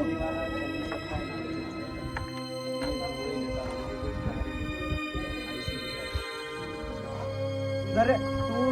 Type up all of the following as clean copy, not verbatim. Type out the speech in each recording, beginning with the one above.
देवाला त्यांनी सत्ता आहे तू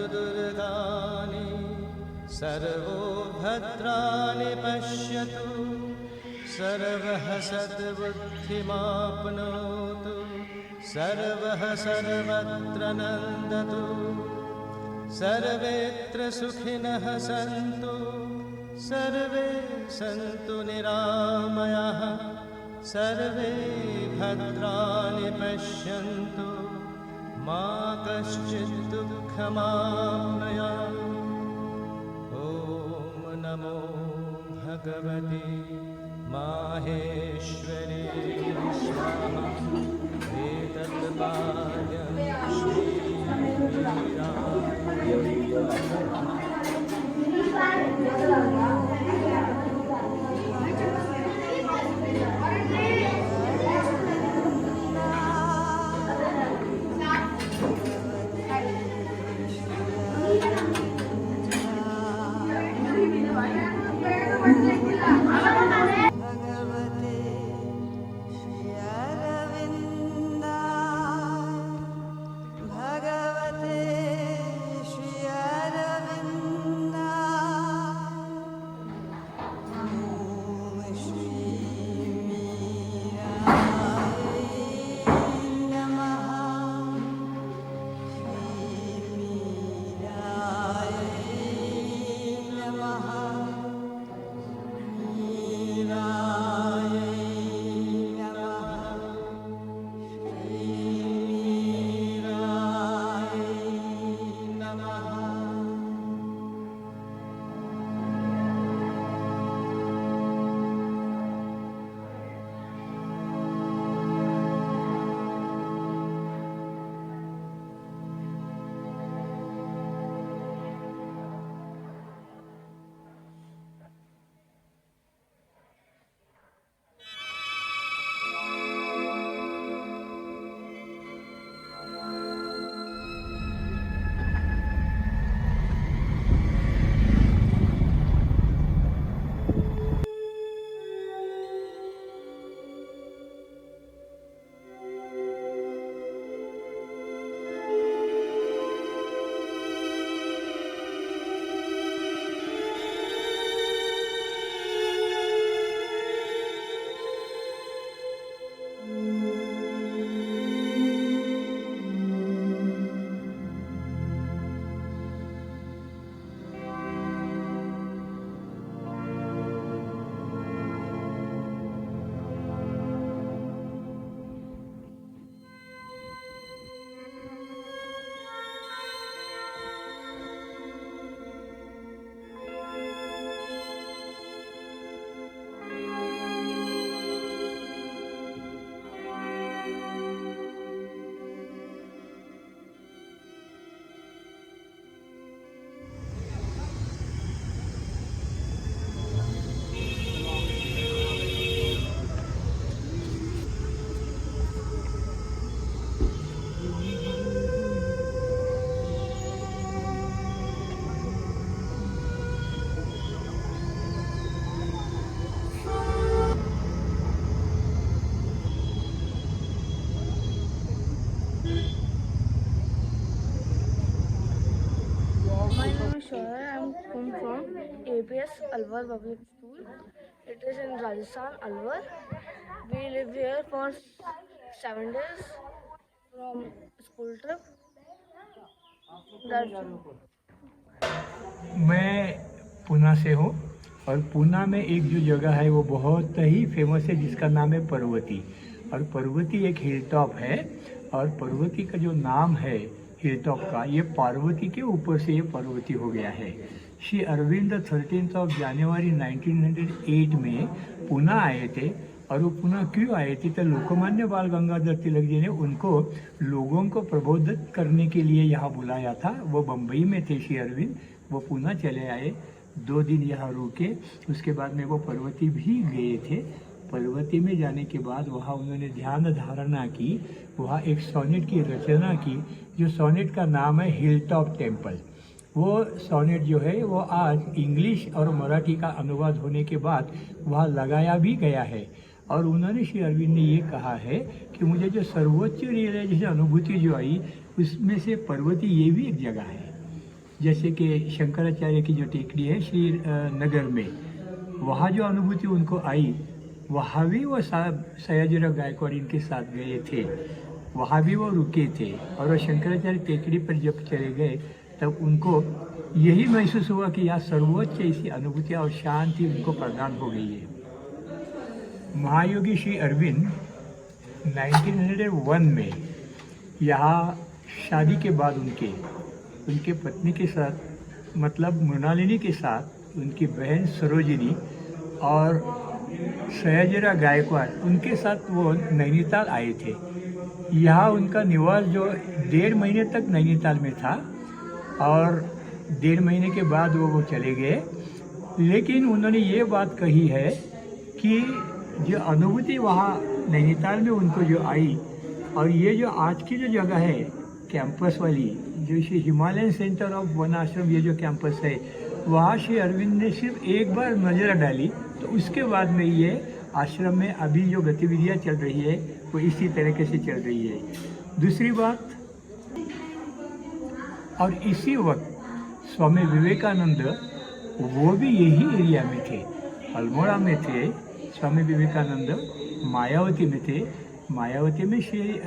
सर्वस्तरदुर्गानि सर्वो भद्राणि पश्यतु सर्वः सद्बुद्धिमाप्नोतु सर्वः सर्वत्र नन्दतु सर्वेत्र सुखिनः सन्तु सर्वे सन्तु निरामयाः सर्वे भद्राणि पश्यन्तु मा कश्चित् दुःखमाप्नुयात्। ॐ नमो भगवते माहेश्वरी स्वाहा। एतत् पाद्यं Shriram come from APS Alwar Public School. It is in Rajasthan, Alwar. We live here for 7 days from school trip. That's मैं पूना से हूँ और पूना में एक जो जगह है वो बहुत ही फेमस है जिसका नाम है पर्वती। और पर्वती एक हिल टॉप है और पर्वती का जो नाम है हिल टॉप का, ये पार्वती के ऊपर से ये पर्वती हो गया है। श्री अरविंद 13 जनवरी 1908 में पूना आए थे और वो पूना क्यों आए थे तो लोकमान्य बाल गंगाधर तिलक जी ने उनको लोगों को प्रबोधित करने के लिए यहाँ बुलाया था। वो बम्बई में थे श्री अरविंद, वो पूना चले आए, 2 दिन यहाँ रुके, उसके बाद में वो पर्वती भी गए थे। पर्वती में जाने के बाद वहाँ उन्होंने ध्यान धारणा की, वहाँ एक सोनेट की रचना की, जो सोनेट का नाम है हिल टॉप टेम्पल। वो सोनेट जो है वो आज इंग्लिश और मराठी का अनुवाद होने के बाद वहाँ लगाया भी गया है। और उन्होंने श्री अरविंद ने ये कहा है कि मुझे जो सर्वोच्च रियलाइजेशन अनुभूति जो आई उसमें से पर्वती ये भी एक जगह है। जैसे कि शंकराचार्य की जो टेकड़ी है श्री नगर में, वहाँ जो अनुभूति उनको आई, वहाँ भी वो सयाजीराव गायकवाड़ इनके साथ गए थे, वहाँ भी वो रुके थे। और वो शंकराचार्य टेकड़ी पर जब चले गए तब उनको यही महसूस हुआ कि यहाँ सर्वोच्च ऐसी अनुभूतियाँ और शांति उनको प्रदान हो गई है। महायोगी श्री अरविंद 1901 में यहाँ शादी के बाद उनके पत्नी के साथ, मतलब मृणालिनी के साथ, उनकी बहन सरोजिनी और सयाजीराव गायकवाड़ उनके साथ वो नैनीताल आए थे। यहाँ उनका निवास जो 1.5 महीने तक नैनीताल में था और 1.5 महीने के बाद वो चले गए। लेकिन उन्होंने ये बात कही है कि जो अनुभूति वहाँ नैनीताल में उनको जो आई और ये जो आज की जो जगह है कैंपस वाली, जो Shri Himalayan centre of one आश्रम, ये जो कैंपस है, वहाँ श्री अरविंद ने सिर्फ एक बार नज़र डाली तो उसके बाद में ये आश्रम में अभी जो गतिविधियाँ चल रही है वो इसी तरीके से चल रही है। दूसरी बात, और इसी वक्त स्वामी विवेकानंद वो भी यही एरिया में थे, अल्मोड़ा में थे स्वामी विवेकानंद, मायावती में थे। मायावती में श्री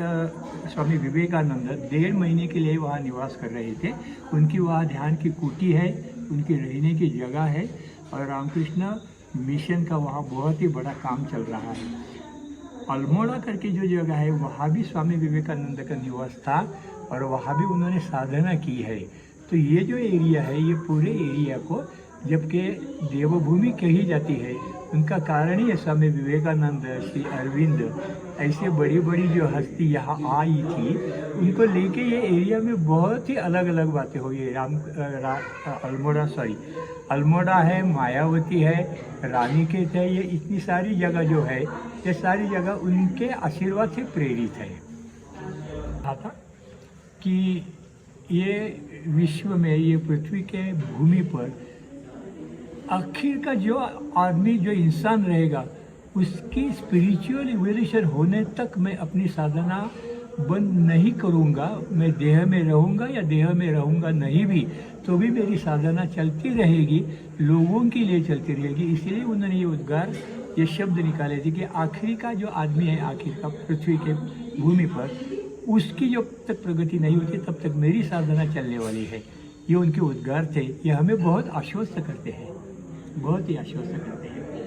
स्वामी विवेकानंद 1.5 महीने के लिए वहाँ निवास कर रहे थे। उनकी वहाँ ध्यान की कुटी है, उनकी रहने की जगह है और रामकृष्ण मिशन का वहाँ बहुत ही बड़ा काम चल रहा है। अल्मोड़ा करके जो जगह है वहाँ भी स्वामी विवेकानंद का निवास था और वहाँ भी उन्होंने साधना की है। तो ये जो एरिया है, ये पूरे एरिया को जबकि देवभूमि कही जाती है, उनका कारण ही है स्वामी विवेकानंद, श्री अरविंद, ऐसे बड़ी बड़ी जो हस्ती यहाँ आई थी, उनको लेके ये एरिया में बहुत ही अलग अलग बातें हुई है। अल्मोड़ा है, मायावती है, रानीखेत है, ये इतनी सारी जगह जो है, ये सारी जगह उनके आशीर्वाद से प्रेरित है। कहा था कि ये विश्व में, ये पृथ्वी के भूमि पर आखिर का जो आदमी, जो इंसान रहेगा, उसकी स्पिरिचुअल इवोल्यूशन होने तक मैं अपनी साधना बंद नहीं करूँगा। मैं देह में रहूँगा या देह में रहूँगा नहीं भी तो भी मेरी साधना चलती रहेगी, लोगों के लिए चलती रहेगी। इसलिए उन्होंने ये उद्गार, ये शब्द निकाले थे कि आखिरी का जो आदमी है, आखिर का पृथ्वी के भूमि पर, उसकी जब तक प्रगति नहीं होती तब तक मेरी साधना चलने वाली है। ये उनके उद्गार थे। ये हमें बहुत आश्वस्त करते हैं, बहुत ही आश्वस्त करते हैं।